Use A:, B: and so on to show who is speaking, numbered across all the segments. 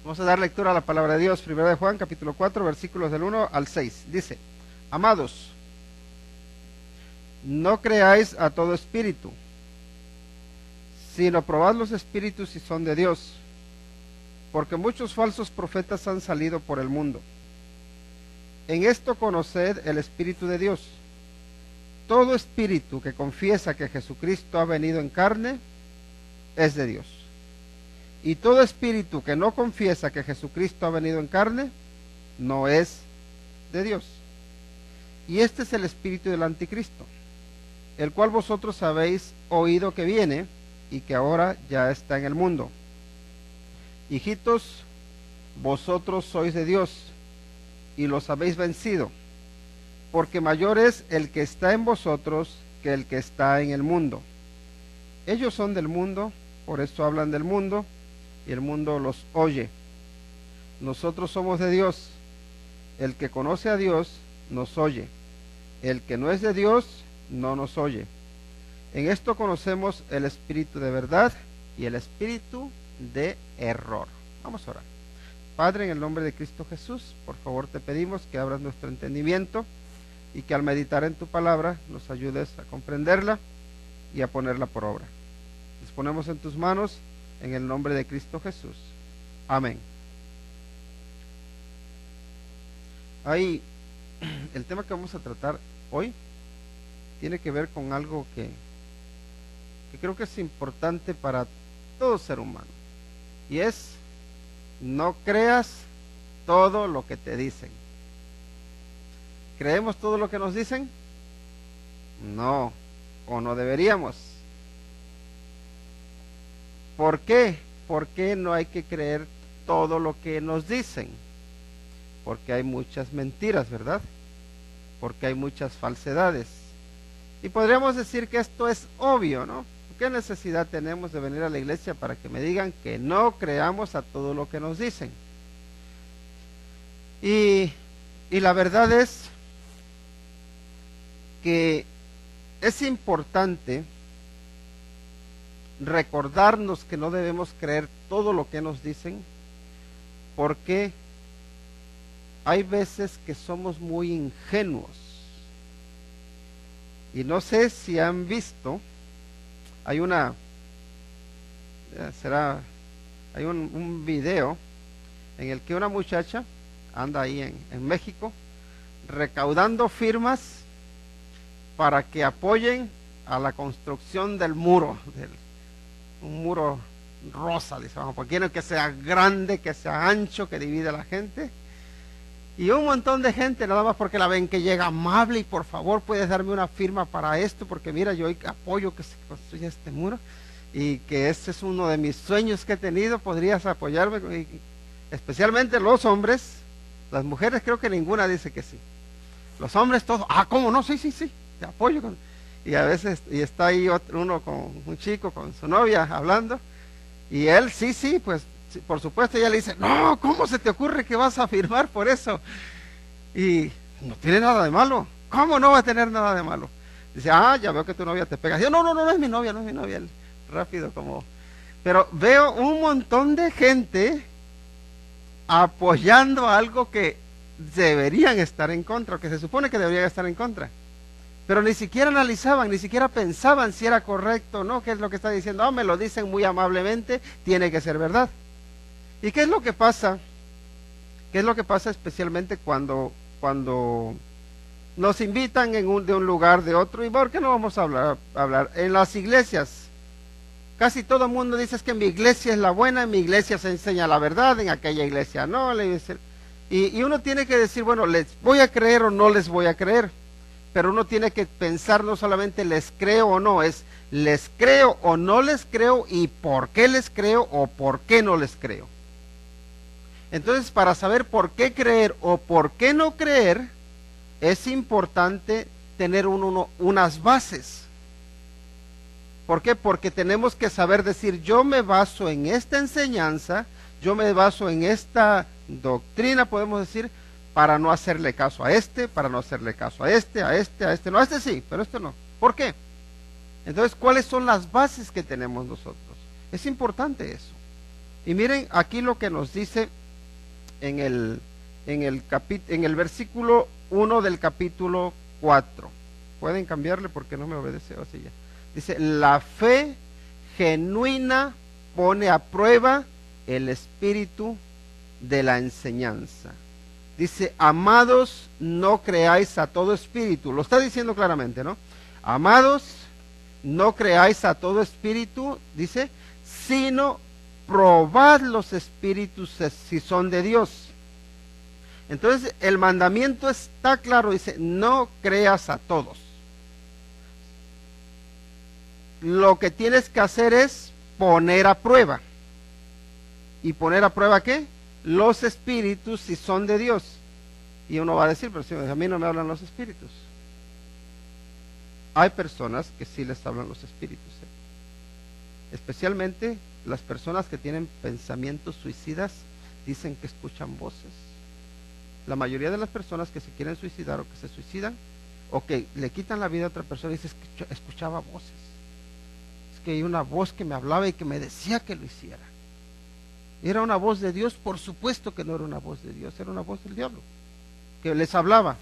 A: Vamos a dar lectura a la palabra de Dios. Primera de Juan, capítulo 4, versículos del 1 al 6. Dice: Amados, no creáis a todo espíritu, sino probad los espíritus si son de Dios, porque muchos falsos profetas han salido por el mundo. En esto conoced el Espíritu de Dios. Todo espíritu que confiesa que Jesucristo ha venido en carne es de Dios. Y todo espíritu que no confiesa que Jesucristo ha venido en carne no es de Dios. Y este es el espíritu del anticristo, el cual vosotros habéis oído que viene y que ahora ya está en el mundo. Hijitos, vosotros sois de Dios y los habéis vencido, porque mayor es el que está en vosotros que el que está en el mundo. Ellos son del mundo, por eso hablan del mundo, y el mundo los oye. Nosotros somos de Dios. El que conoce a Dios nos oye. El que no es de Dios no nos oye. En esto conocemos el espíritu de verdad y el espíritu de error. Vamos a orar. Padre, en el nombre de Cristo Jesús, por favor te pedimos que abras nuestro entendimiento y que al meditar en tu palabra nos ayudes a comprenderla y a ponerla por obra. Nos ponemos en tus manos en el nombre de Cristo Jesús. Amén. Ahí, el tema que vamos a tratar hoy tiene que ver con algo que creo que es importante para todo ser humano, y es: no creas todo lo que te dicen. ¿Creemos todo lo que nos dicen? No, o no deberíamos. ¿Por qué? ¿Por qué no hay que creer todo lo que nos dicen? Porque hay muchas mentiras, ¿verdad? Porque hay muchas falsedades. Y podríamos decir que esto es obvio, ¿no? ¿Qué necesidad tenemos de venir a la iglesia para que me digan que no creamos a todo lo que nos dicen? Y la verdad es que es importante recordarnos que no debemos creer todo lo que nos dicen, porque hay veces que somos muy ingenuos. Y no sé si han visto, hay un video en el que una muchacha anda ahí en México recaudando firmas para que apoyen a la construcción del muro, un muro rosa, dice, porque quieren que sea grande, que sea ancho, que divida a la gente. Y un montón de gente, nada más porque la ven que llega amable, y por favor puedes darme una firma para esto, porque mira, yo apoyo que se construya este muro, y que este es uno de mis sueños que he tenido, podrías apoyarme. Y especialmente los hombres. Las mujeres creo que ninguna dice que sí. Los hombres todos: ¿cómo no? Sí, te apoyo. Y a veces, y está ahí uno con un chico, con su novia hablando, y él sí, pues por supuesto. Ella le dice: no, ¿cómo se te ocurre que vas a firmar por eso? Y no tiene nada de malo. ¿Cómo no va a tener nada de malo? Dice: ya veo que tu novia te pega. Dice: no es mi novia, Él, rápido como... Pero veo un montón de gente apoyando algo que deberían estar en contra, o que se supone que deberían estar en contra, pero ni siquiera analizaban, ni siquiera pensaban si era correcto o no. ¿Qué es lo que está diciendo? Me lo dicen muy amablemente, tiene que ser verdad. ¿Y qué es lo que pasa? ¿Qué es lo que pasa especialmente cuando nos invitan de un lugar de otro? ¿Y por qué no vamos a hablar? En las iglesias, casi todo el mundo dice: es que mi iglesia es la buena, en mi iglesia se enseña la verdad, en aquella iglesia no. Y uno tiene que decir: bueno, ¿les voy a creer o no les voy a creer? Pero uno tiene que pensar no solamente les creo o no, es les creo o no les creo, y por qué les creo o por qué no les creo. Entonces, para saber por qué creer o por qué no creer, es importante tener unas bases. ¿Por qué? Porque tenemos que saber decir: yo me baso en esta enseñanza, yo me baso en esta doctrina, podemos decir, para no hacerle caso a este, para no hacerle caso a este, no, a este sí, pero este no. ¿Por qué? Entonces, ¿cuáles son las bases que tenemos nosotros? Es importante eso. Y miren aquí lo que nos dice en el versículo 1 del capítulo 4. Pueden cambiarle porque no me obedece. O sea, ya. Dice, la fe genuina pone a prueba el espíritu de la enseñanza. Dice, amados, no creáis a todo espíritu. Lo está diciendo claramente, ¿no? Amados, no creáis a todo espíritu, dice, sino probad los espíritus si son de Dios. Entonces, el mandamiento está claro, dice, no creas a todos. Lo que tienes que hacer es poner a prueba. ¿Y poner a prueba qué? Los espíritus si son de Dios. Y uno va a decir, pero si a mí no me hablan los espíritus. Hay personas que sí les hablan los espíritus, especialmente las personas que tienen pensamientos suicidas, dicen que escuchan voces. La mayoría de las personas que se quieren suicidar o que se suicidan o que le quitan la vida a otra persona, dice, escuchaba voces. Es que hay una voz que me hablaba y que me decía que lo hiciera. ¿Era una voz de Dios? Por supuesto que no era una voz de Dios, era una voz del diablo que les hablaba.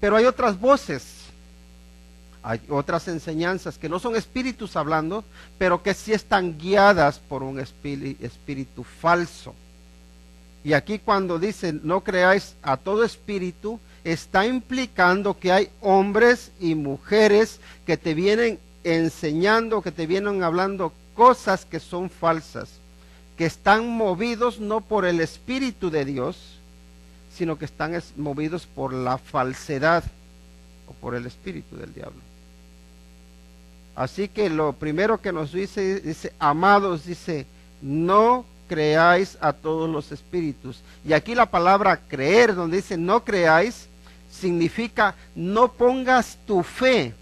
A: Pero hay otras voces, hay otras enseñanzas que no son espíritus hablando, pero que sí están guiadas por un espíritu falso. Y aquí cuando dice no creáis a todo espíritu, está implicando que hay hombres y mujeres que te vienen enseñando, que te vienen hablando cosas que son falsas, que están movidos no por el Espíritu de Dios, sino que están movidos por la falsedad o por el espíritu del diablo. Así que lo primero que nos dice, amados, dice, no creáis a todos los espíritus. Y aquí la palabra creer, donde dice no creáis, significa no pongas tu fe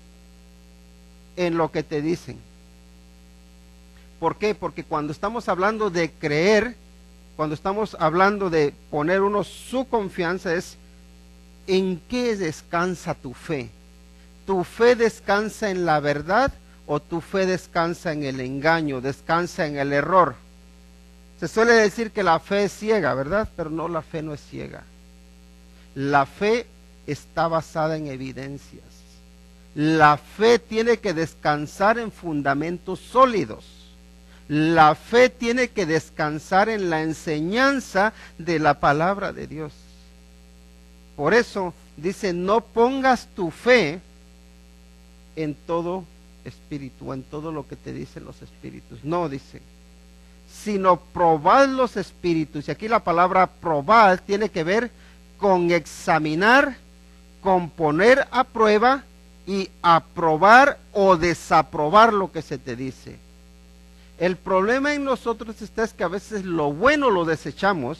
A: en lo que te dicen. ¿Por qué? Porque cuando estamos hablando de creer, cuando estamos hablando de poner uno su confianza, es ¿en qué descansa tu fe? ¿Tu fe descansa en la verdad o tu fe descansa en el engaño, descansa en el error? Se suele decir que la fe es ciega, ¿verdad? Pero no, la fe no es ciega. La fe está basada en evidencias. La fe tiene que descansar en fundamentos sólidos. La fe tiene que descansar en la enseñanza de la palabra de Dios. Por eso dice, no pongas tu fe en todo espíritu, en todo lo que te dicen los espíritus. No, dice, sino probad los espíritus. Y aquí la palabra probad tiene que ver con examinar, con poner a prueba y aprobar o desaprobar lo que se te dice. El problema en nosotros es que a veces lo bueno lo desechamos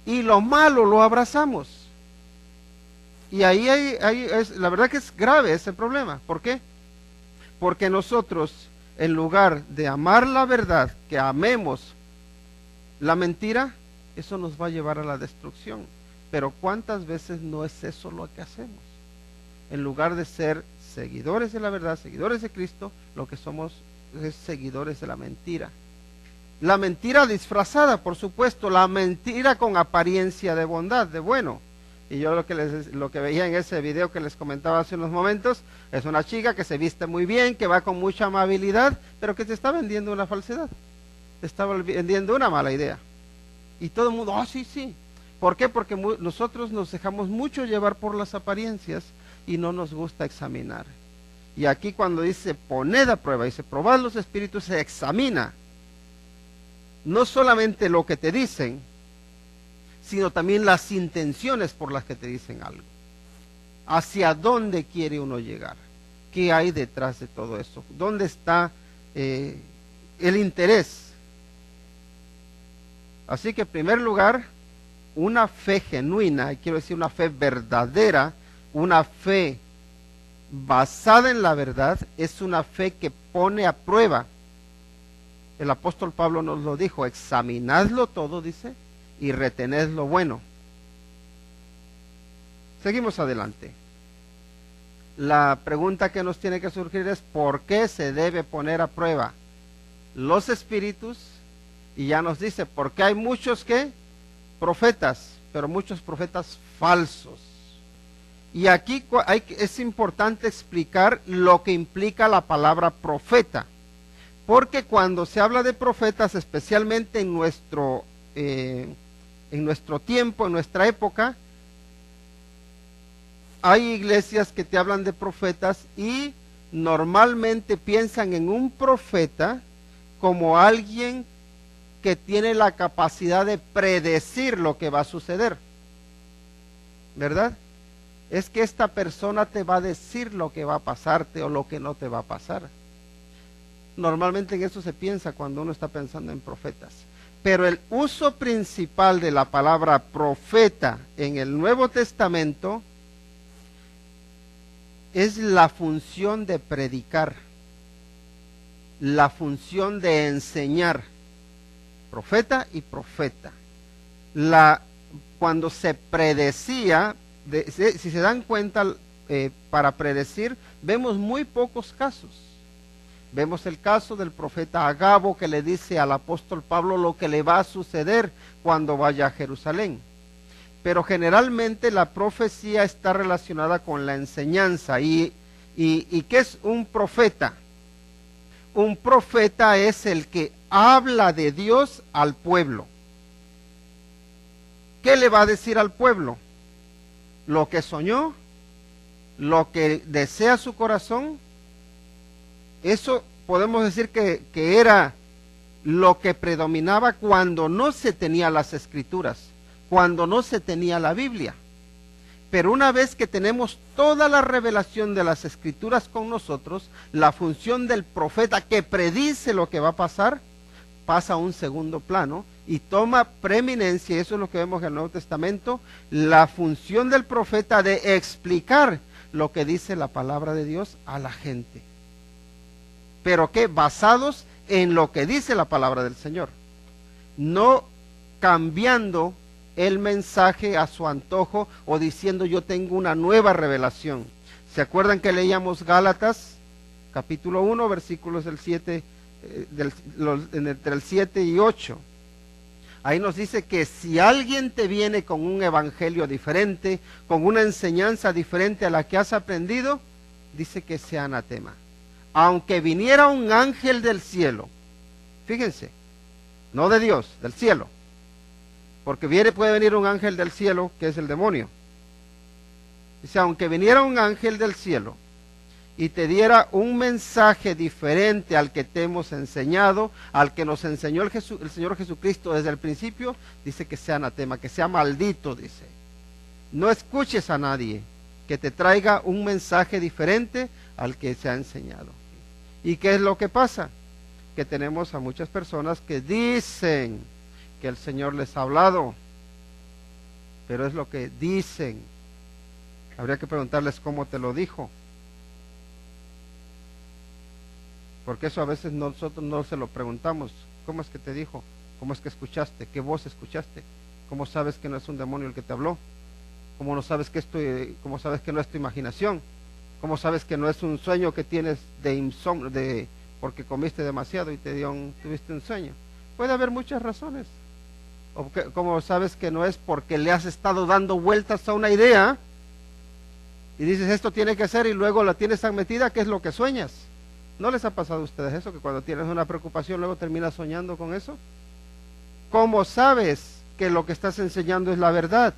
A: y lo malo lo abrazamos. Y ahí la verdad que es grave ese problema. ¿Por qué? Porque nosotros, en lugar de amar la verdad, que amemos la mentira, eso nos va a llevar a la destrucción. Pero ¿cuántas veces no es eso lo que hacemos? En lugar de ser seguidores de la verdad, seguidores de Cristo, lo que somos es seguidores de la mentira. La mentira disfrazada, por supuesto, la mentira con apariencia de bondad, de bueno. Y yo lo que veía en ese video que les comentaba hace unos momentos, es una chica que se viste muy bien, que va con mucha amabilidad, pero que te está vendiendo una falsedad, te está vendiendo una mala idea. Y todo el mundo, oh sí, sí. ¿Por qué? Porque nosotros nos dejamos mucho llevar por las apariencias y no nos gusta examinar. Y aquí cuando dice poned a prueba, dice probad los espíritus, se examina no solamente lo que te dicen, sino también las intenciones por las que te dicen algo. ¿Hacia dónde quiere uno llegar? ¿Qué hay detrás de todo eso? ¿Dónde está el interés? Así que en primer lugar, una fe genuina, y quiero decir una fe verdadera, una fe basada en la verdad, es una fe que pone a prueba. El apóstol Pablo nos lo dijo, examinadlo todo, dice, y retened lo bueno. Seguimos adelante. La pregunta que nos tiene que surgir es ¿por qué se debe poner a prueba los espíritus Y ya nos dice, porque hay muchos que profetas, pero muchos profetas falsos. Y aquí es importante explicar lo que implica la palabra profeta, porque cuando se habla de profetas, especialmente en nuestro tiempo, en nuestra época, hay iglesias que te hablan de profetas y normalmente piensan en un profeta como alguien que tiene la capacidad de predecir lo que va a suceder, ¿verdad? Es que esta persona te va a decir lo que va a pasarte o lo que no te va a pasar. Normalmente en eso se piensa cuando uno está pensando en profetas. Pero el uso principal de la palabra profeta en el Nuevo Testamento es la función de predicar, la función de enseñar. Profeta y profeta. Cuando se predecía, si se dan cuenta, para predecir, vemos muy pocos casos. Vemos el caso del profeta Agabo que le dice al apóstol Pablo lo que le va a suceder cuando vaya a Jerusalén. Pero generalmente la profecía está relacionada con la enseñanza. ¿Y qué es un profeta? Un profeta es el que habla de Dios al pueblo. ¿Qué le va a decir al pueblo? Lo que soñó, lo que desea su corazón. Eso podemos decir que era lo que predominaba cuando no se tenía las escrituras, cuando no se tenía la Biblia. Pero una vez que tenemos toda la revelación de las escrituras con nosotros, la función del profeta que predice lo que va a pasar, pasa a un segundo plano y toma preeminencia, y eso es lo que vemos en el Nuevo Testamento, la función del profeta de explicar lo que dice la palabra de Dios a la gente. Pero que basados en lo que dice la palabra del Señor, no cambiando el mensaje a su antojo o diciendo yo tengo una nueva revelación. ¿Se acuerdan que leíamos Gálatas capítulo 1 versículos del 7, entre el 7 y 8? Ahí nos dice que si alguien te viene con un evangelio diferente, con una enseñanza diferente a la que has aprendido, dice que sea anatema. Aunque viniera un ángel del cielo, fíjense, no de Dios, del cielo, porque puede venir un ángel del cielo que es el demonio. Dice, aunque viniera un ángel del cielo y te diera un mensaje diferente al que te hemos enseñado, al que nos enseñó el Señor Jesucristo desde el principio, dice que sea anatema, que sea maldito, dice. No escuches a nadie que te traiga un mensaje diferente al que se ha enseñado. ¿Y qué es lo que pasa? Que tenemos a muchas personas que dicen que el Señor les ha hablado, pero es lo que dicen. Habría que preguntarles cómo te lo dijo, porque eso a veces nosotros no se lo preguntamos. ¿Cómo es que te dijo? ¿Cómo es que escuchaste? ¿Qué voz escuchaste? ¿Cómo sabes que no es un demonio el que te habló? ¿Cómo sabes cómo sabes que no es tu imaginación? ¿Cómo sabes que no es un sueño que tienes porque comiste demasiado y tuviste un sueño? Puede haber muchas razones. ¿Cómo sabes que no es porque le has estado dando vueltas a una idea y dices esto tiene que ser y luego la tienes tan metida que es lo que sueñas? ¿No les ha pasado a ustedes eso, que cuando tienes una preocupación luego terminas soñando con eso? ¿Cómo sabes que lo que estás enseñando es la verdad?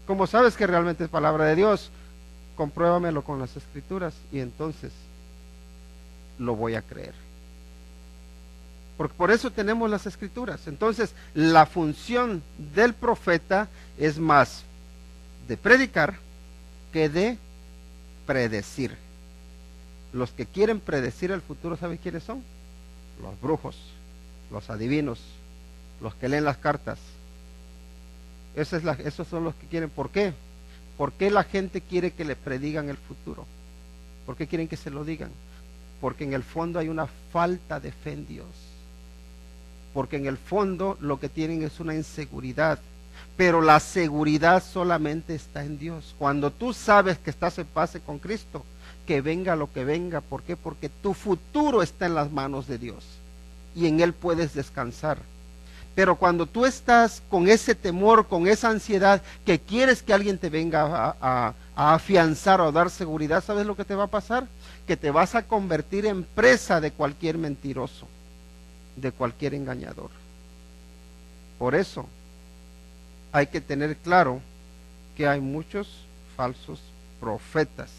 A: ¿Cómo sabes que realmente es palabra de Dios? Compruébamelo con las escrituras y entonces lo voy a creer. Porque por eso tenemos las escrituras. Entonces, la función del profeta es más de predicar que de predecir. Los que quieren predecir el futuro, ¿saben quiénes son? Los brujos, los adivinos, los que leen las cartas. Esos son los que quieren. ¿Por qué? ¿Por qué la gente quiere que le predigan el futuro? ¿Por qué quieren que se lo digan? Porque en el fondo hay una falta de fe en Dios. Porque en el fondo lo que tienen es una inseguridad. Pero la seguridad solamente está en Dios. Cuando tú sabes que estás en paz con Cristo, que venga lo que venga. ¿Por qué? Porque tu futuro está en las manos de Dios. Y en Él puedes descansar. Pero cuando tú estás con ese temor, con esa ansiedad, que quieres que alguien te venga a afianzar o a dar seguridad, ¿sabes lo que te va a pasar? Que te vas a convertir en presa de cualquier mentiroso, de cualquier engañador. Por eso hay que tener claro que hay muchos falsos profetas.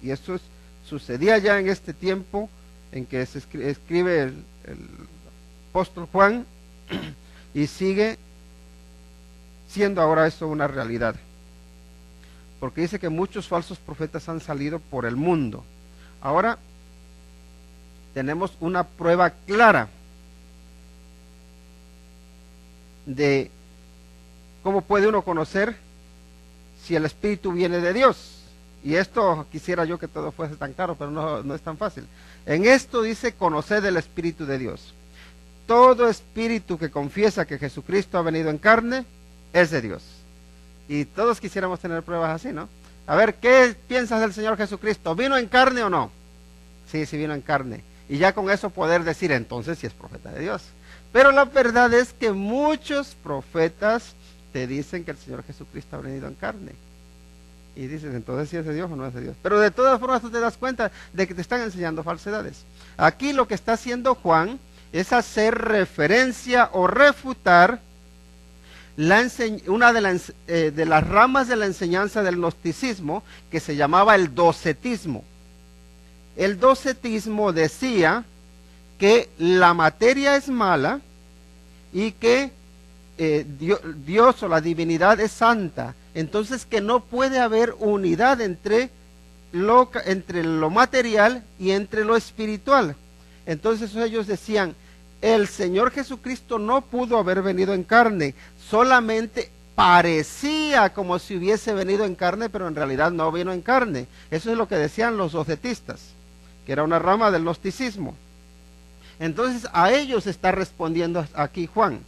A: Y eso sucedía ya en este tiempo en que se escribe el apóstol Juan, y sigue siendo ahora eso una realidad. Porque dice que muchos falsos profetas han salido por el mundo. Ahora tenemos una prueba clara de cómo puede uno conocer si el Espíritu viene de Dios. Y esto quisiera yo que todo fuese tan claro, pero no es tan fácil. En esto dice: conoced el Espíritu de Dios. Todo espíritu que confiesa que Jesucristo ha venido en carne es de Dios. Y todos quisiéramos tener pruebas así, ¿no? A ver, ¿qué piensas del Señor Jesucristo? ¿Vino en carne o no? Sí, sí vino en carne. Y ya con eso poder decir entonces si es profeta de Dios. Pero la verdad es que muchos profetas te dicen que el Señor Jesucristo ha venido en carne. Y dices, entonces si es de Dios o no es de Dios. Pero de todas formas tú te das cuenta de que te están enseñando falsedades. Aquí lo que está haciendo Juan es hacer referencia o refutar una de las ramas de la enseñanza del gnosticismo, que se llamaba el docetismo. El docetismo decía que la materia es mala y que Dios o la divinidad es santa, entonces que no puede haber unidad entre lo material y entre lo espiritual. Entonces ellos decían: el Señor Jesucristo no pudo haber venido en carne, solamente parecía como si hubiese venido en carne, pero en realidad no vino en carne. Eso es lo que decían los docetistas, que era una rama del gnosticismo. Entonces a ellos está respondiendo aquí Juan.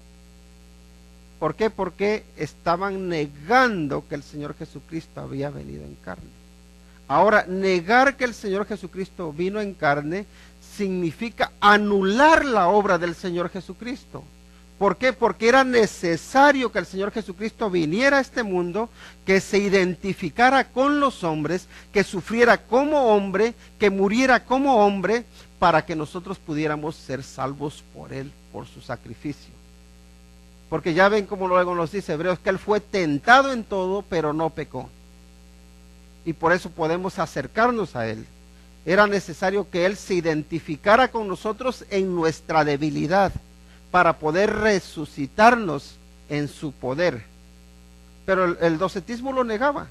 A: ¿Por qué? Porque estaban negando que el Señor Jesucristo había venido en carne. Ahora, negar que el Señor Jesucristo vino en carne significa anular la obra del Señor Jesucristo. ¿Por qué? Porque era necesario que el Señor Jesucristo viniera a este mundo, que se identificara con los hombres, que sufriera como hombre, que muriera como hombre, para que nosotros pudiéramos ser salvos por Él, por su sacrificio. Porque ya ven como luego nos dice Hebreos, que Él fue tentado en todo, pero no pecó. Y por eso podemos acercarnos a Él. Era necesario que Él se identificara con nosotros en nuestra debilidad, para poder resucitarnos en su poder. Pero el docetismo lo negaba.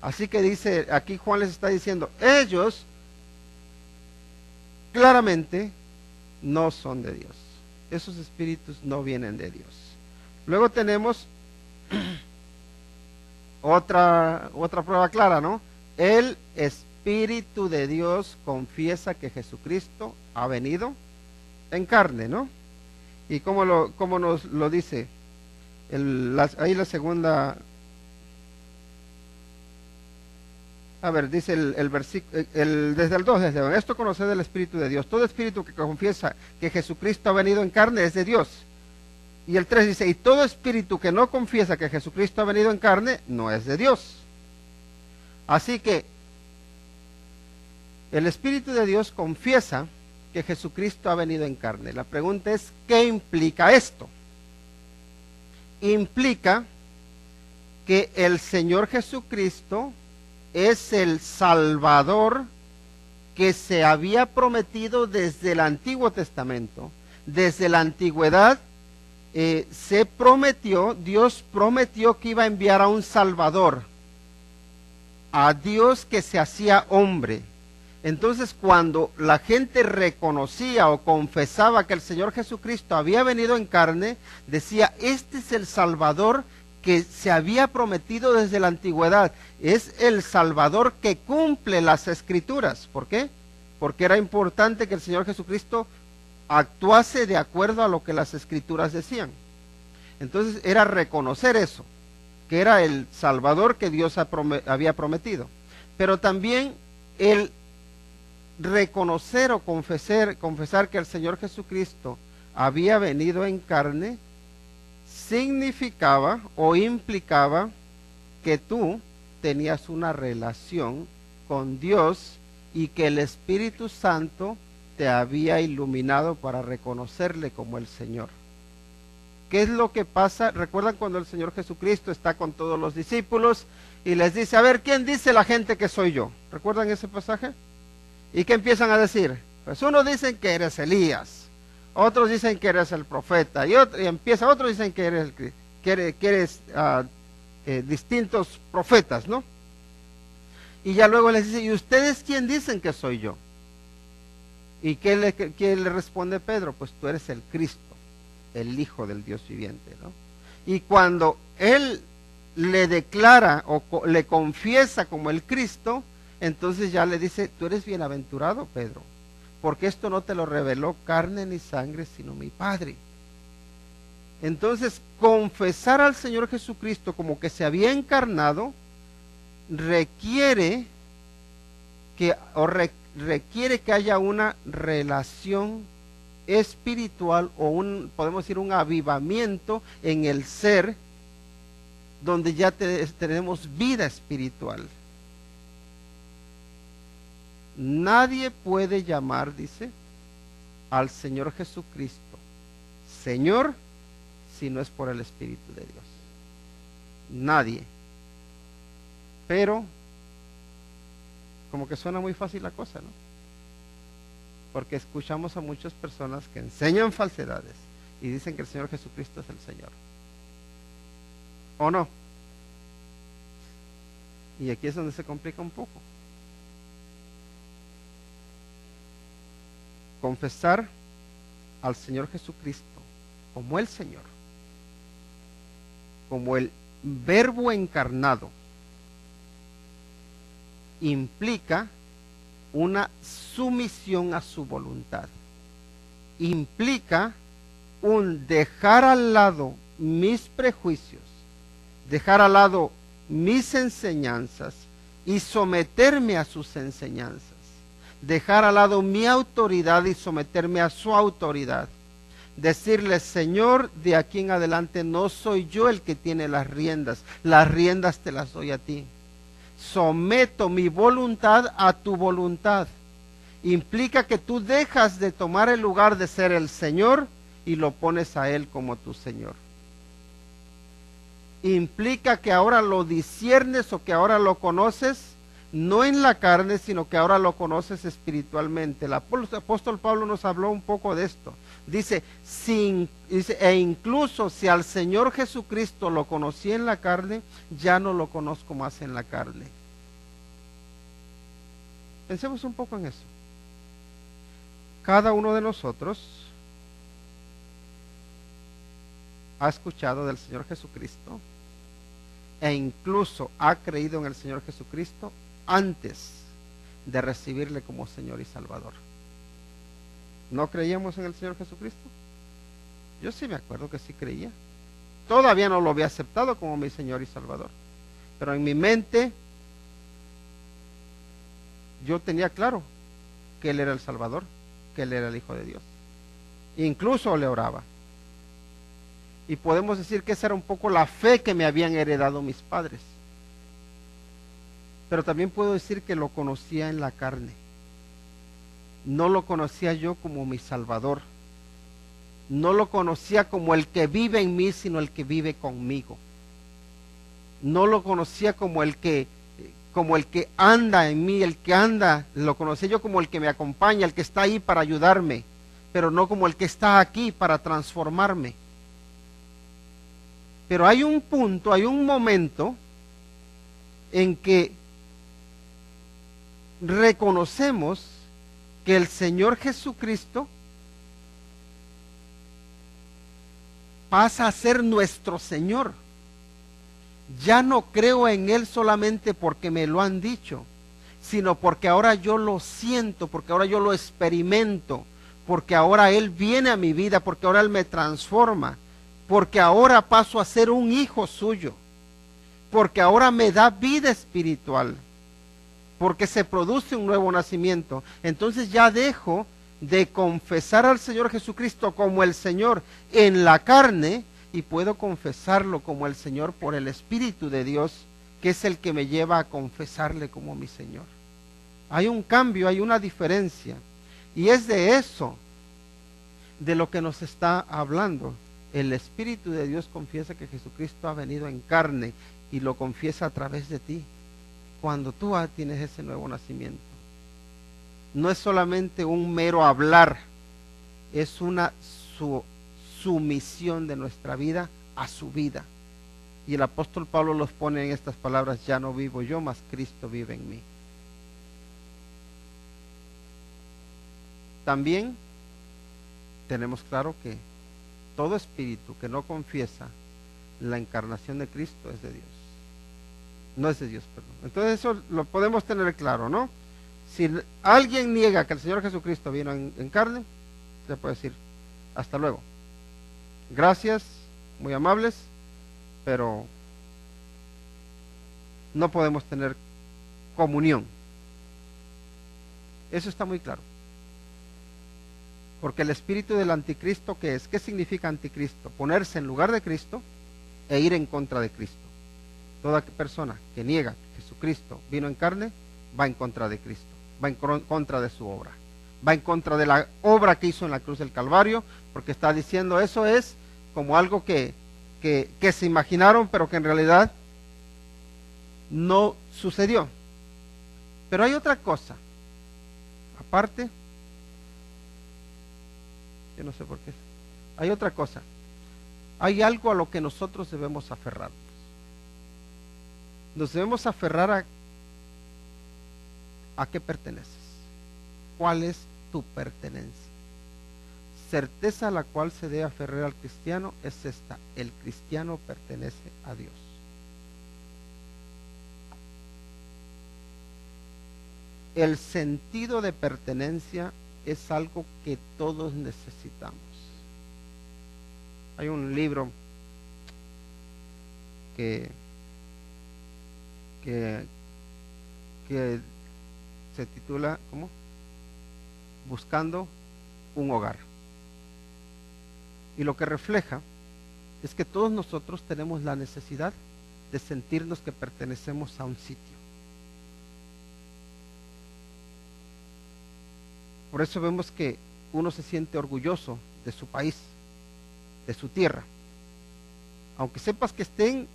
A: Así que dice, aquí Juan les está diciendo, ellos claramente no son de Dios. Esos espíritus no vienen de Dios. Luego tenemos otra prueba clara, ¿no? El Espíritu de Dios confiesa que Jesucristo ha venido en carne, ¿no? ¿Y cómo nos lo dice? Ahí la segunda. A ver, dice el versículo, desde el 2, esto conoced el Espíritu de Dios. Todo espíritu que confiesa que Jesucristo ha venido en carne es de Dios. Y el 3 dice, y todo espíritu que no confiesa que Jesucristo ha venido en carne, no es de Dios. Así que el Espíritu de Dios confiesa que Jesucristo ha venido en carne. La pregunta es, ¿qué implica esto? Implica que el Señor Jesucristo es el Salvador que se había prometido desde el Antiguo Testamento. Desde la antigüedad Dios prometió que iba a enviar a un Salvador, a Dios que se hacía hombre. Entonces, cuando la gente reconocía o confesaba que el Señor Jesucristo había venido en carne, decía, este es el Salvador que se había prometido desde la antigüedad. Es el Salvador que cumple las Escrituras. ¿Por qué? Porque era importante que el Señor Jesucristo actuase de acuerdo a lo que las Escrituras decían. Entonces, era reconocer eso, que era el Salvador que Dios había prometido. Pero también el reconocer o confesar que el Señor Jesucristo había venido en carne significaba o implicaba que tú tenías una relación con Dios y que el Espíritu Santo te había iluminado para reconocerle como el Señor. ¿Qué es lo que pasa? ¿Recuerdan cuando el Señor Jesucristo está con todos los discípulos y les dice, a ver, ¿quién dice la gente que soy yo? ¿Recuerdan ese pasaje? ¿Y qué empiezan a decir? Pues unos dicen que eres Elías, otros dicen que eres el profeta, otros dicen que eres distintos profetas, ¿no? Y ya luego les dice, ¿y ustedes quién dicen que soy yo? ¿Y qué le responde Pedro? Pues tú eres el Cristo, el Hijo del Dios viviente, ¿no? Y cuando él le declara o le confiesa como el Cristo, entonces ya le dice, tú eres bienaventurado, Pedro, porque esto no te lo reveló carne ni sangre, sino mi Padre. Entonces, confesar al Señor Jesucristo como que se había encarnado requiere que haya una relación espiritual o podemos decir un avivamiento en el ser donde ya tenemos vida espiritual. Nadie puede llamar, dice, al Señor Jesucristo Señor si no es por el Espíritu de Dios. Nadie. Pero como que suena muy fácil la cosa, ¿no? Porque escuchamos a muchas personas que enseñan falsedades y dicen que el Señor Jesucristo es el Señor. ¿O no? Y aquí es donde se complica un poco. Confesar al Señor Jesucristo como el Señor, como el Verbo encarnado, implica una sumisión a su voluntad. Implica un dejar al lado mis prejuicios, dejar al lado mis enseñanzas y someterme a sus enseñanzas. Dejar al lado mi autoridad y someterme a su autoridad. Decirle, Señor, de aquí en adelante no soy yo el que tiene las riendas te las doy a ti. Someto mi voluntad a tu voluntad. Implica que tú dejas de tomar el lugar de ser el Señor y lo pones a Él como tu Señor. Implica que ahora lo disciernes o que ahora lo conoces, no en la carne, sino que ahora lo conoces espiritualmente. El apóstol Pablo nos habló un poco de esto. Dice, e incluso si al Señor Jesucristo lo conocí en la carne, ya no lo conozco más en la carne. Pensemos un poco en eso. Cada uno de nosotros ha escuchado del Señor Jesucristo e incluso ha creído en el Señor Jesucristo antes de recibirle como Señor y Salvador. ¿No creíamos en el Señor Jesucristo? Yo sí me acuerdo que sí creía. Todavía no lo había aceptado como mi Señor y Salvador, pero en mi mente yo tenía claro que Él era el Salvador, que Él era el Hijo de Dios. Incluso le oraba. Y podemos decir que esa era un poco la fe que me habían heredado mis padres. Pero también puedo decir que lo conocía en la carne. No lo conocía yo como mi Salvador. No lo conocía como el que vive en mí, sino el que vive conmigo. No lo conocía como el que anda en mí, el que anda, lo conocía yo como el que me acompaña, el que está ahí para ayudarme, pero no como el que está aquí para transformarme. Pero hay un punto, hay un momento en que reconocemos que el Señor Jesucristo pasa a ser nuestro Señor. Ya no creo en Él solamente porque me lo han dicho, sino porque ahora yo lo siento, porque ahora yo lo experimento, porque ahora Él viene a mi vida, porque ahora Él me transforma, porque ahora paso a ser un hijo suyo, porque ahora me da vida espiritual, porque se produce un nuevo nacimiento. Entonces ya dejo de confesar al Señor Jesucristo como el Señor en la carne y puedo confesarlo como el Señor por el Espíritu de Dios, que es el que me lleva a confesarle como mi Señor. Hay un cambio, hay una diferencia, y es de eso de lo que nos está hablando. El Espíritu de Dios confiesa que Jesucristo ha venido en carne y lo confiesa a través de ti, cuando tú tienes ese nuevo nacimiento. No es solamente un mero hablar, es una sumisión de nuestra vida a su vida. Y el apóstol Pablo los pone en estas palabras: ya no vivo yo, mas Cristo vive en mí. También tenemos claro que todo espíritu que no confiesa la encarnación de Cristo es de Dios. No es de Dios, perdón. Entonces eso lo podemos tener claro, ¿no? Si alguien niega que el Señor Jesucristo vino en carne, se puede decir: hasta luego. Gracias, muy amables, pero no podemos tener comunión. Eso está muy claro. Porque el espíritu del anticristo, ¿qué es? ¿Qué significa anticristo? Ponerse en lugar de Cristo e ir en contra de Cristo. Toda persona que niega que Jesucristo vino en carne, va en contra de Cristo, va en contra de su obra, va en contra de la obra que hizo en la cruz del Calvario, porque está diciendo eso es como algo que se imaginaron, pero que en realidad no sucedió. Pero hay otra cosa, aparte, yo no sé por qué, hay otra cosa, hay algo a lo que nosotros debemos aferrarnos. Nos debemos aferrar a qué perteneces, cuál es tu pertenencia. Certeza a la cual se debe aferrar al cristiano es esta: el cristiano pertenece a Dios. El sentido de pertenencia es algo que todos necesitamos. Hay un libro que se titula, ¿cómo? Buscando un hogar. Y lo que refleja es que todos nosotros tenemos la necesidad de sentirnos que pertenecemos a un sitio. Por eso vemos que uno se siente orgulloso de su país, de su tierra. Aunque sepas que estén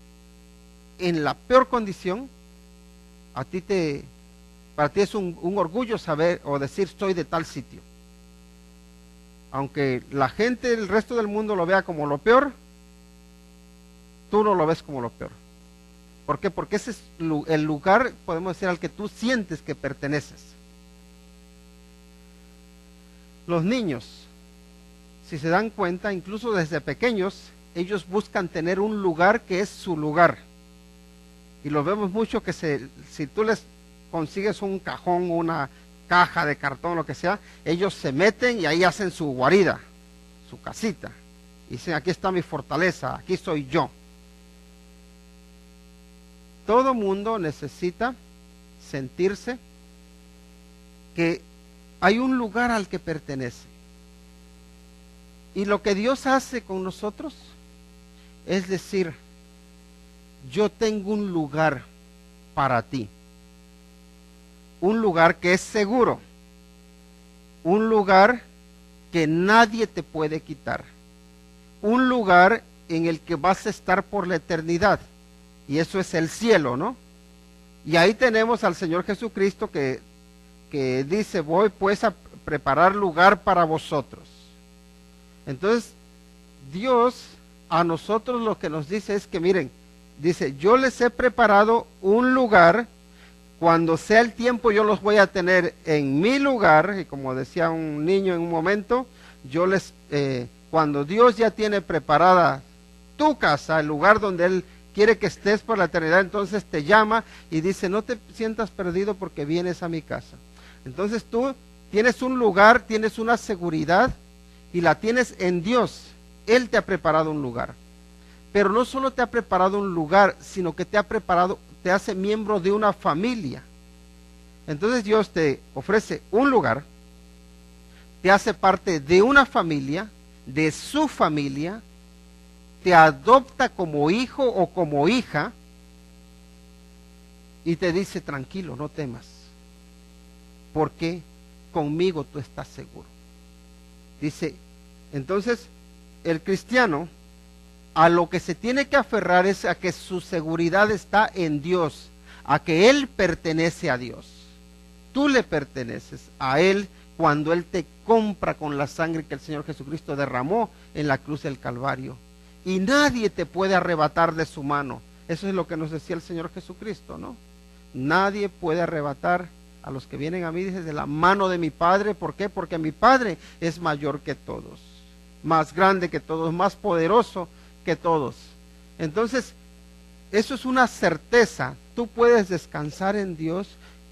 A: en la peor condición, para ti es un orgullo saber o decir: soy de tal sitio. Aunque la gente, el resto del mundo lo vea como lo peor, tú no lo ves como lo peor. ¿Por qué? Porque ese es el lugar, podemos decir, al que tú sientes que perteneces. Los niños, si se dan cuenta, incluso desde pequeños, ellos buscan tener un lugar que es su lugar. Y lo vemos mucho que si tú les consigues un cajón, una caja de cartón, lo que sea, ellos se meten y ahí hacen su guarida, su casita. Y dicen: aquí está mi fortaleza, aquí soy yo. Todo mundo necesita sentirse que hay un lugar al que pertenece. Y lo que Dios hace con nosotros es decir: yo tengo un lugar para ti. Un lugar que es seguro. Un lugar que nadie te puede quitar. Un lugar en el que vas a estar por la eternidad. Y eso es el cielo, ¿no? Y ahí tenemos al Señor Jesucristo que dice: voy pues a preparar lugar para vosotros. Entonces, Dios a nosotros lo que nos dice es que, miren, dice: yo les he preparado un lugar, cuando sea el tiempo yo los voy a tener en mi lugar. Y como decía un niño en un momento, cuando Dios ya tiene preparada tu casa, el lugar donde Él quiere que estés por la eternidad, entonces te llama y dice: no te sientas perdido porque vienes a mi casa. Entonces tú tienes un lugar, tienes una seguridad y la tienes en Dios. Él te ha preparado un lugar. Pero no solo te ha preparado un lugar, sino que te hace miembro de una familia. Entonces Dios te ofrece un lugar, te hace parte de una familia, de su familia, te adopta como hijo o como hija y te dice, tranquilo, no temas, porque conmigo tú estás seguro. Dice, entonces, el cristiano a lo que se tiene que aferrar es a que su seguridad está en Dios, a que Él pertenece a Dios. Tú le perteneces a Él cuando Él te compra con la sangre que el Señor Jesucristo derramó en la cruz del Calvario. Y nadie te puede arrebatar de su mano. Eso es lo que nos decía el Señor Jesucristo, ¿no? Nadie puede arrebatar a los que vienen a mí, dice, de la mano de mi Padre. ¿Por qué? Porque mi Padre es mayor que todos, más grande que todos, más poderoso que todos. Entonces, eso es una certeza. Tú puedes descansar en Dios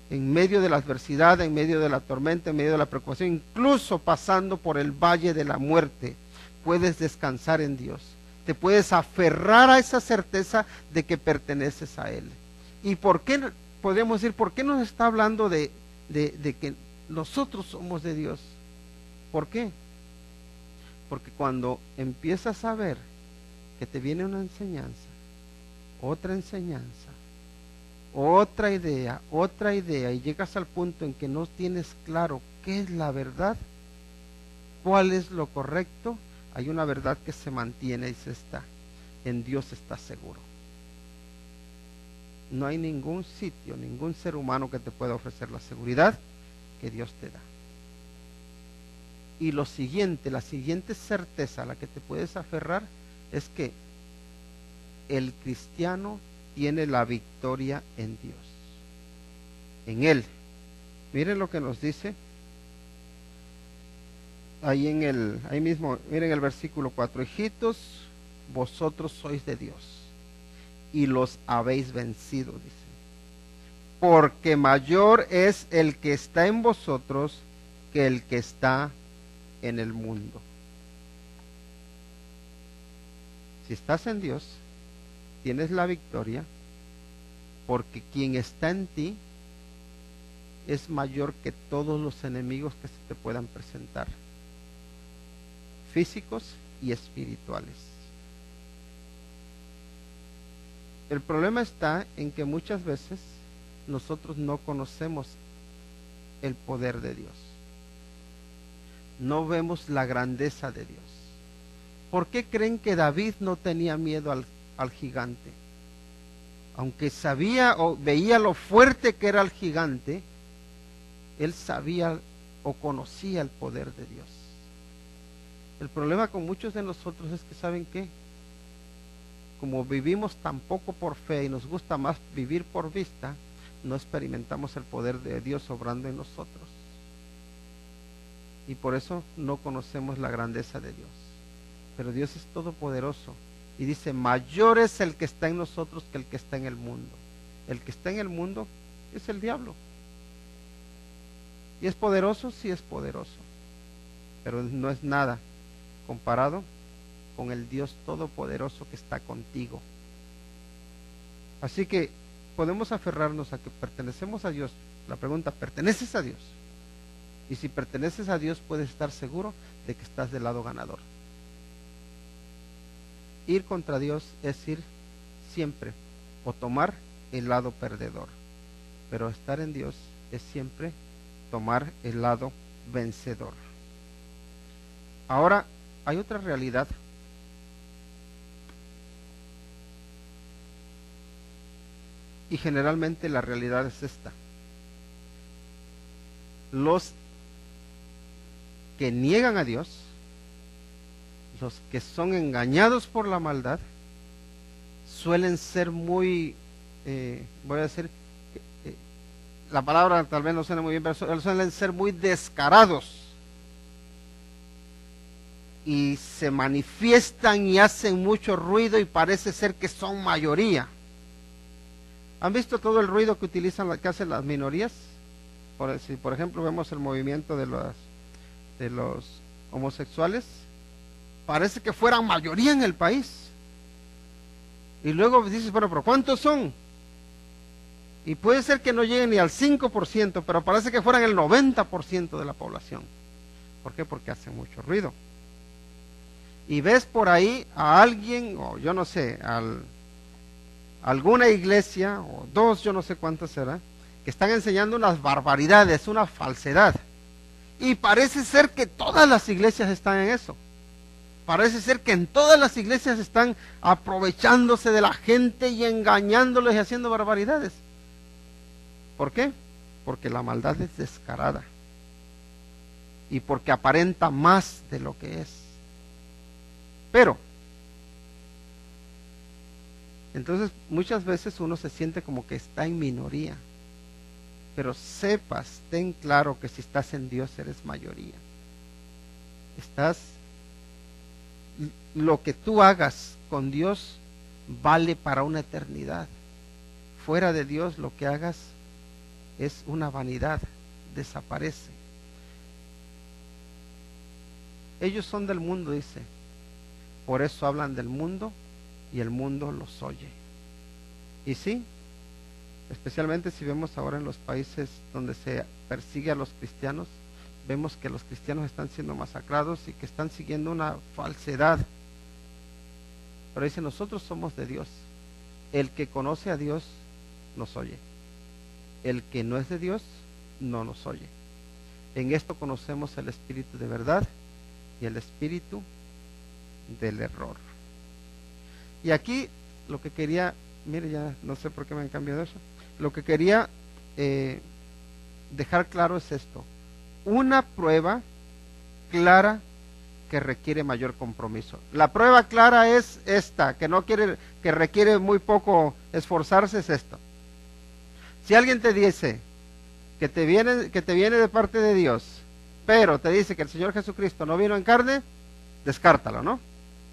A: en medio de la adversidad, en medio de la tormenta, en medio de la preocupación, incluso pasando por el valle de la muerte. Puedes descansar en Dios. Te puedes aferrar a esa certeza de que perteneces a Él. ¿Y por qué? Podríamos decir, ¿por qué nos está hablando de que nosotros somos de Dios? ¿Por qué? Porque cuando empiezas a ver que te viene una enseñanza, otra idea, y llegas al punto en que no tienes claro qué es la verdad, cuál es lo correcto, hay una verdad que se mantiene y se está, en Dios estás seguro. No hay ningún sitio, ningún ser humano que te pueda ofrecer la seguridad que Dios te da. Y la siguiente certeza a la que te puedes aferrar es que el cristiano tiene la victoria en Dios, en Él. Miren lo que nos dice ahí mismo, miren el versículo 4, hijitos, vosotros sois de Dios y los habéis vencido, dice, porque mayor es el que está en vosotros que el que está en el mundo. Si estás en Dios, tienes la victoria, porque quien está en ti es mayor que todos los enemigos que se te puedan presentar, físicos y espirituales. El problema está en que muchas veces nosotros no conocemos el poder de Dios, no vemos la grandeza de Dios. ¿Por qué creen que David no tenía miedo al gigante? Aunque sabía o veía lo fuerte que era el gigante, él sabía o conocía el poder de Dios. El problema con muchos de nosotros es que, ¿saben qué? Como vivimos tan poco por fe y nos gusta más vivir por vista, no experimentamos el poder de Dios obrando en nosotros. Y por eso no conocemos la grandeza de Dios. Pero Dios es todopoderoso. Y dice, mayor es el que está en nosotros que el que está en el mundo. El que está en el mundo es el diablo. ¿Y es poderoso? Sí es poderoso. Pero no es nada comparado con el Dios todopoderoso que está contigo. Así que podemos aferrarnos a que pertenecemos a Dios. La pregunta, ¿perteneces a Dios? Y si perteneces a Dios, puedes estar seguro de que estás del lado ganador. Ir contra Dios es ir siempre o tomar el lado perdedor. Pero estar en Dios es siempre tomar el lado vencedor. Ahora, hay otra realidad. Y generalmente la realidad es esta. Los que niegan a Dios, los que son engañados por la maldad, suelen ser muy, voy a decir, la palabra tal vez no suene muy bien, pero suelen ser muy descarados. Y se manifiestan y hacen mucho ruido y parece ser que son mayoría. ¿Han visto todo el ruido que hacen las minorías? Si por ejemplo vemos el movimiento de los homosexuales, parece que fueran mayoría en el país. Y luego dices, bueno, pero ¿cuántos son? Y puede ser que no lleguen ni al 5%, pero parece que fueran el 90% de la población. ¿Por qué? Porque hacen mucho ruido. y ves por ahí a alguien, o yo no sé, alguna iglesia, o dos, yo no sé cuántas será, que están enseñando unas barbaridades, una falsedad. Y parece ser que todas las iglesias están en eso. Parece ser que en todas las iglesias están aprovechándose de la gente y engañándoles y haciendo barbaridades. ¿Por qué? Porque la maldad es descarada. Y porque aparenta más de lo que es. Pero, entonces muchas veces uno se siente como que está en minoría. Pero sepas, ten claro que si estás en Dios eres mayoría. Lo que tú hagas con Dios vale para una eternidad. Fuera de Dios lo que hagas es una vanidad, desaparece. Ellos son del mundo, dice. Por eso hablan del mundo y el mundo los oye. Y sí, especialmente si vemos ahora en los países donde se persigue a los cristianos, vemos que los cristianos están siendo masacrados y que están siguiendo una falsedad. Pero dice, nosotros somos de Dios. El que conoce a Dios nos oye. El que no es de Dios no nos oye. En esto conocemos el espíritu de verdad y el espíritu del error. Y aquí lo que quería, mire, ya no sé por qué me han cambiado eso. Lo que quería dejar claro es esto: una prueba clara que requiere mayor compromiso. La prueba clara es esta, que requiere muy poco esforzarse, es esto. Si alguien te dice que te viene de parte de Dios, pero te dice que el Señor Jesucristo no vino en carne, descártalo, ¿no?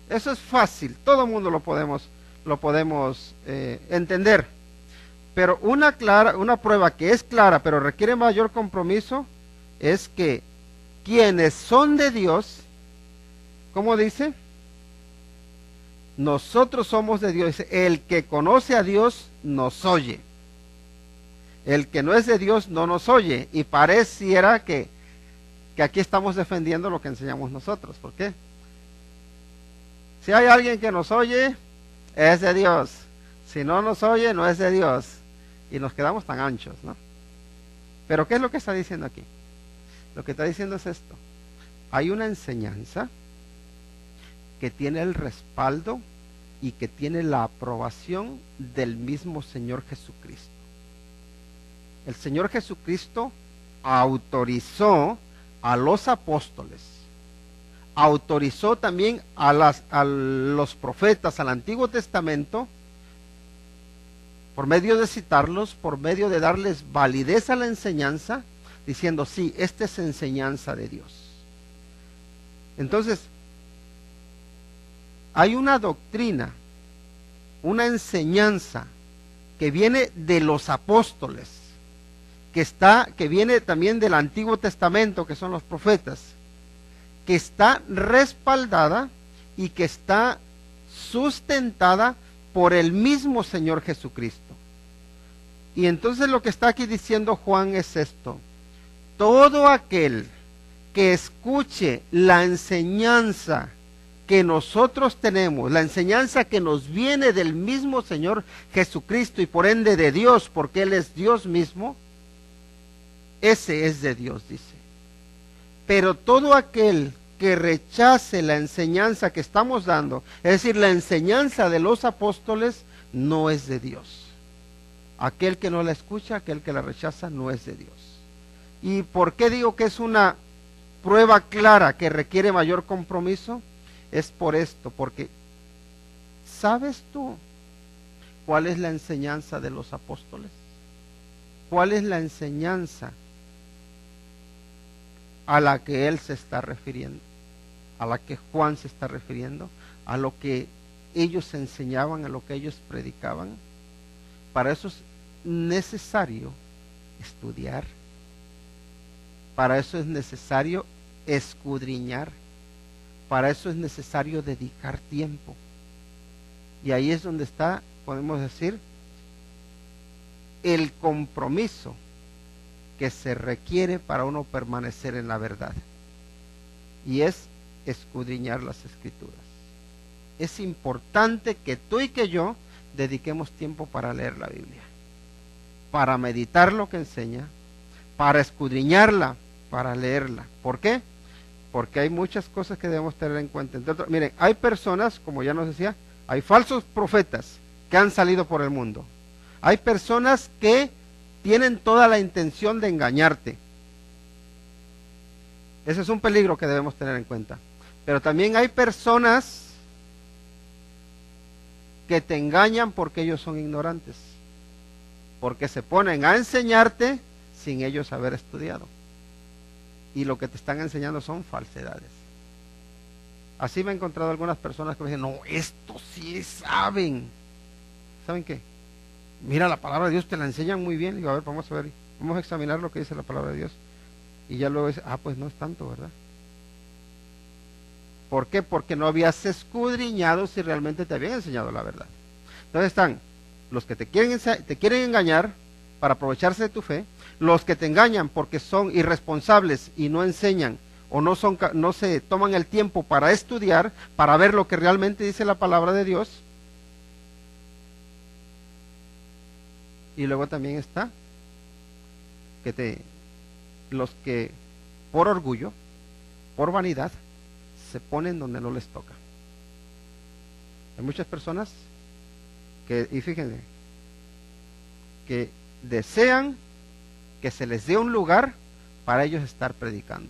A: Eso es fácil, todo el mundo lo podemos entender. Pero una prueba que es clara, pero requiere mayor compromiso, es que quienes son de Dios, ¿cómo dice? Nosotros somos de Dios. El que conoce a Dios nos oye. El que no es de Dios no nos oye. Y pareciera que aquí estamos defendiendo lo que enseñamos nosotros. ¿Por qué? Si hay alguien que nos oye, es de Dios. Si no nos oye, no es de Dios. Y nos quedamos tan anchos, ¿no? Pero ¿qué es lo que está diciendo aquí? Lo que está diciendo es esto: hay una enseñanza que tiene el respaldo y que tiene la aprobación del mismo Señor Jesucristo. El Señor Jesucristo autorizó a los apóstoles, autorizó también a los profetas, al Antiguo Testamento, por medio de citarlos, por medio de darles validez a la enseñanza, diciendo, sí, esta es enseñanza de Dios. Entonces, hay una doctrina, una enseñanza que viene de los apóstoles, que viene también del Antiguo Testamento, que son los profetas, que está respaldada y que está sustentada por el mismo Señor Jesucristo. Y entonces lo que está aquí diciendo Juan es esto: todo aquel que escuche la enseñanza que nosotros tenemos, la enseñanza que nos viene del mismo Señor Jesucristo y por ende de Dios, porque Él es Dios mismo, ese es de Dios, dice. Pero todo aquel que rechace la enseñanza que estamos dando, es decir, la enseñanza de los apóstoles, no es de Dios. Aquel que no la escucha, aquel que la rechaza, no es de Dios. ¿Y por qué digo que es una prueba clara que requiere mayor compromiso? Es por esto, porque ¿sabes tú cuál es la enseñanza de los apóstoles? ¿Cuál es la enseñanza a la que él se está refiriendo? A la que Juan se está refiriendo, a lo que ellos enseñaban, a lo que ellos predicaban. Para eso es necesario estudiar, para eso es necesario escudriñar, para eso es necesario dedicar tiempo. Y ahí es donde está, podemos decir, el compromiso que se requiere para uno permanecer en la verdad. Y es escudriñar las Escrituras. Es importante que tú y que yo dediquemos tiempo para leer la Biblia, para meditar lo que enseña, para escudriñarla, para leerla. ¿Por qué? Porque hay muchas cosas que debemos tener en cuenta. Entonces, miren, hay personas, como ya nos decía, hay falsos profetas que han salido por el mundo. Hay personas que tienen toda la intención de engañarte. Ese es un peligro que debemos tener en cuenta. Pero también hay personas que te engañan porque ellos son ignorantes, porque se ponen a enseñarte sin ellos haber estudiado, y lo que te están enseñando son falsedades. Así me he encontrado algunas personas que me dicen, no, esto sí saben. ¿Saben qué? Mira, la palabra de Dios te la enseñan muy bien. Digo, a ver, vamos a examinar lo que dice la palabra de Dios. Y ya luego dice, pues no es tanto, ¿verdad? ¿Por qué? Porque no habías escudriñado si realmente te habían enseñado la verdad. Entonces están los que te quieren engañar para aprovecharse de tu fe, los que te engañan porque son irresponsables y no enseñan o no se toman el tiempo para estudiar, para ver lo que realmente dice la palabra de Dios. Y luego también está los que por orgullo, por vanidad, se ponen donde no les toca. Hay muchas personas y fíjense, que desean que se les dé un lugar para ellos estar predicando,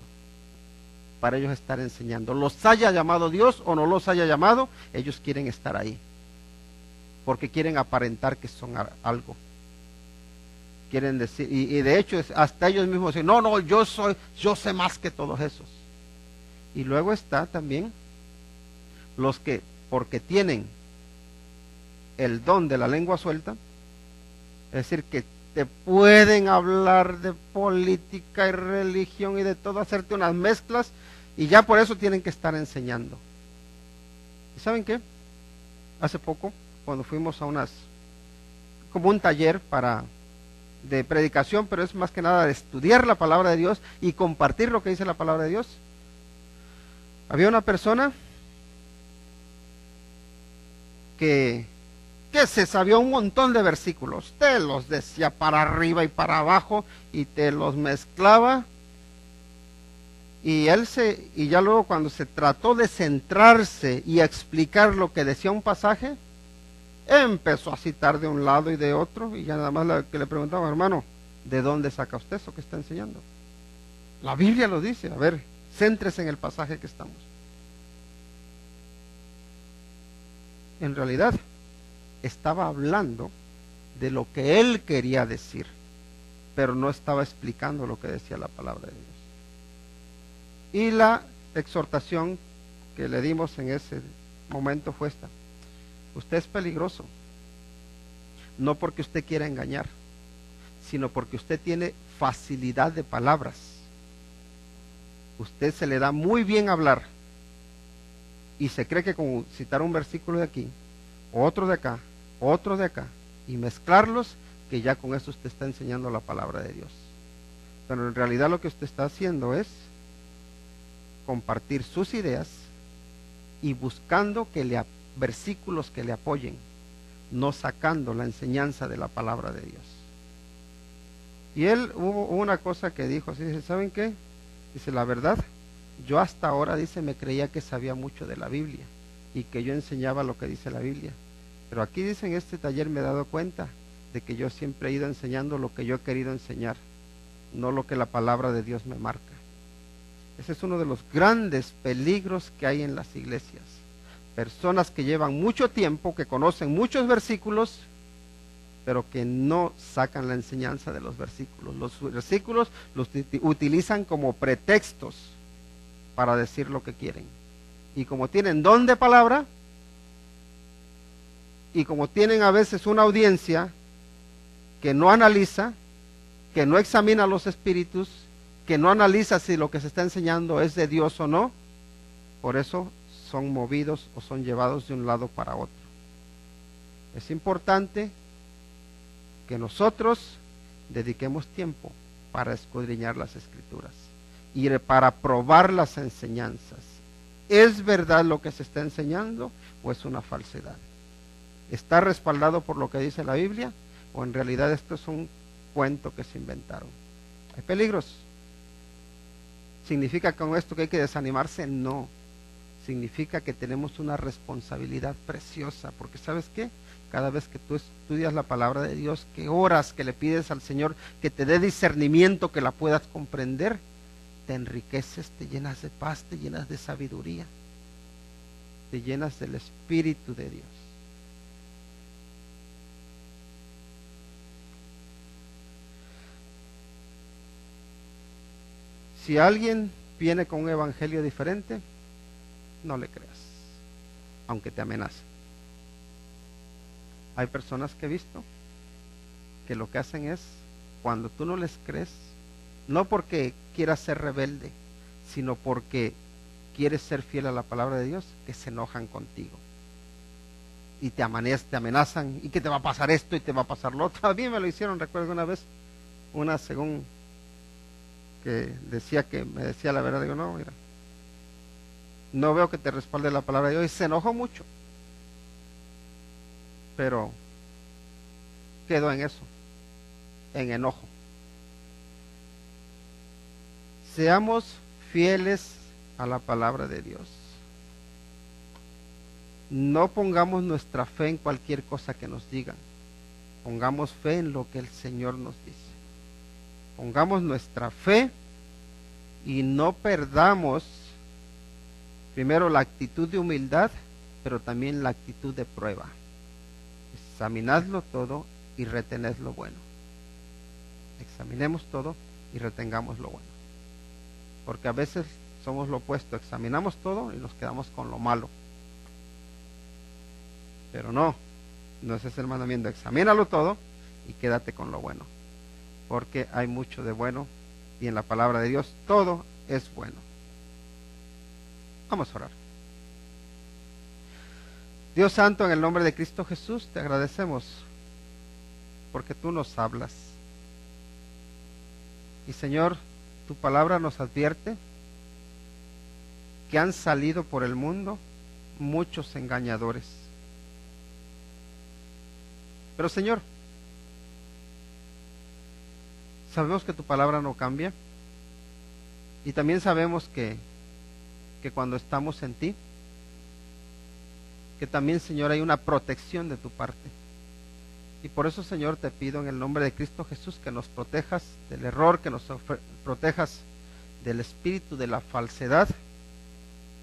A: para ellos estar enseñando. Los haya llamado Dios o no los haya llamado, ellos quieren estar ahí, porque quieren aparentar que son algo. Quieren decir, y de hecho hasta ellos mismos dicen, no, yo sé más que todos esos. Y luego está también los que, porque tienen el don de la lengua suelta, es decir, que te pueden hablar de política y religión y de todo, hacerte unas mezclas, y ya por eso tienen que estar enseñando. ¿Y saben qué? Hace poco, cuando fuimos a como un taller de predicación, pero es más que nada de estudiar la palabra de Dios y compartir lo que dice la palabra de Dios, había una persona que se sabía un montón de versículos, te los decía para arriba y para abajo y te los mezclaba, y ya luego cuando se trató de centrarse y explicar lo que decía un pasaje, empezó a citar de un lado y de otro, y ya nada más que le preguntaba, hermano, ¿de dónde saca usted eso que está enseñando? La Biblia lo dice, a ver, céntrese en el pasaje que estamos. En realidad estaba hablando de lo que él quería decir, pero no estaba explicando lo que decía la palabra de Dios. Y la exhortación que le dimos en ese momento fue esta: usted es peligroso, no porque usted quiera engañar, sino porque usted tiene facilidad de palabras. Usted se le da muy bien hablar y se cree que con citar un versículo de aquí, otro de acá, otro de acá, y mezclarlos, que ya con eso usted está enseñando la palabra de Dios. Pero en realidad lo que usted está haciendo es compartir sus ideas y buscando versículos que le apoyen, no sacando la enseñanza de la palabra de Dios. Y él hubo una cosa que dijo, así dice, ¿saben qué? Dice, la verdad, yo hasta ahora, dice, me creía que sabía mucho de la Biblia y que yo enseñaba lo que dice la Biblia, pero aquí dice, en este taller me he dado cuenta de que yo siempre he ido enseñando lo que yo he querido enseñar, no lo que la palabra de Dios me marca. Ese es uno de los grandes peligros que hay en las iglesias. Personas que llevan mucho tiempo, que conocen muchos versículos, pero que no sacan la enseñanza de los versículos. Los versículos los utilizan como pretextos para decir lo que quieren. Y como tienen don de palabra, y como tienen a veces una audiencia que no analiza, que no examina los espíritus, que no analiza si lo que se está enseñando es de Dios o no, por eso son movidos o son llevados de un lado para otro. Es importante que nosotros dediquemos tiempo para escudriñar las Escrituras y para probar las enseñanzas ¿Es verdad lo que se está enseñando o es una falsedad? ¿Está respaldado por lo que dice la Biblia o en realidad esto es un cuento que se inventaron? ¿Hay peligros? ¿Significa con esto que hay que desanimarse? No. Significa que tenemos una responsabilidad preciosa, porque ¿sabes qué? Cada vez que tú estudias la palabra de Dios, que oras, que le pides al Señor que te dé discernimiento, que la puedas comprender, te enriqueces, te llenas de paz, te llenas de sabiduría, te llenas del Espíritu de Dios. Si alguien viene con un evangelio diferente, no le creas, aunque te amenace. Hay personas que he visto que lo que hacen es, cuando tú no les crees, no porque quieras ser rebelde, sino porque quieres ser fiel a la palabra de Dios, que se enojan contigo. Y te amenazan, y que te va a pasar esto y te va a pasar lo otro. A mí me lo hicieron, recuerdo una vez, una según que me decía la verdad, digo, no, mira, no veo que te respalde la palabra de Dios, y se enojó mucho. Pero quedó en eso, en enojo. Seamos fieles a la palabra de Dios. No pongamos nuestra fe en cualquier cosa que nos digan. Pongamos fe en lo que el Señor nos dice. Pongamos nuestra fe y no perdamos primero la actitud de humildad, pero también la actitud de prueba. Examinadlo todo y retened lo bueno. Examinemos todo y retengamos lo bueno. Porque a veces somos lo opuesto, examinamos todo y nos quedamos con lo malo. Pero no ese es el mandamiento, examínalo todo y quédate con lo bueno. Porque hay mucho de bueno y en la palabra de Dios todo es bueno. Vamos a orar. Dios Santo, en el nombre de Cristo Jesús, te agradecemos porque tú nos hablas. Y Señor, tu palabra nos advierte que han salido por el mundo muchos engañadores. Pero Señor, sabemos que tu palabra no cambia y también sabemos que cuando estamos en ti, que también, Señor, hay una protección de tu parte. Y por eso, Señor, te pido en el nombre de Cristo Jesús que nos protejas del error, que nos protejas del espíritu de la falsedad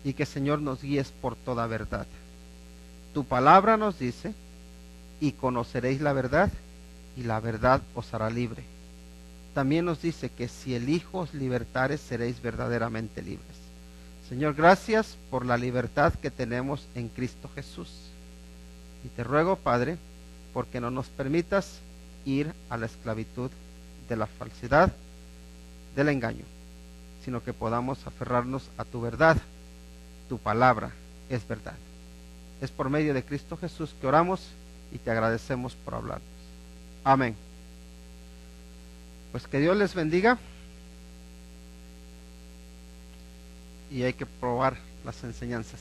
A: y que, Señor, nos guíes por toda verdad. Tu palabra nos dice, y conoceréis la verdad, y la verdad os hará libre. También nos dice que si el Hijo os libertare, seréis verdaderamente libres. Señor, gracias por la libertad que tenemos en Cristo Jesús. Y te ruego, Padre, porque no nos permitas ir a la esclavitud de la falsedad, del engaño, sino que podamos aferrarnos a tu verdad. Tu palabra es verdad. Es por medio de Cristo Jesús que oramos y te agradecemos por hablarnos. Amén. Pues que Dios les bendiga. Y hay que probar las enseñanzas.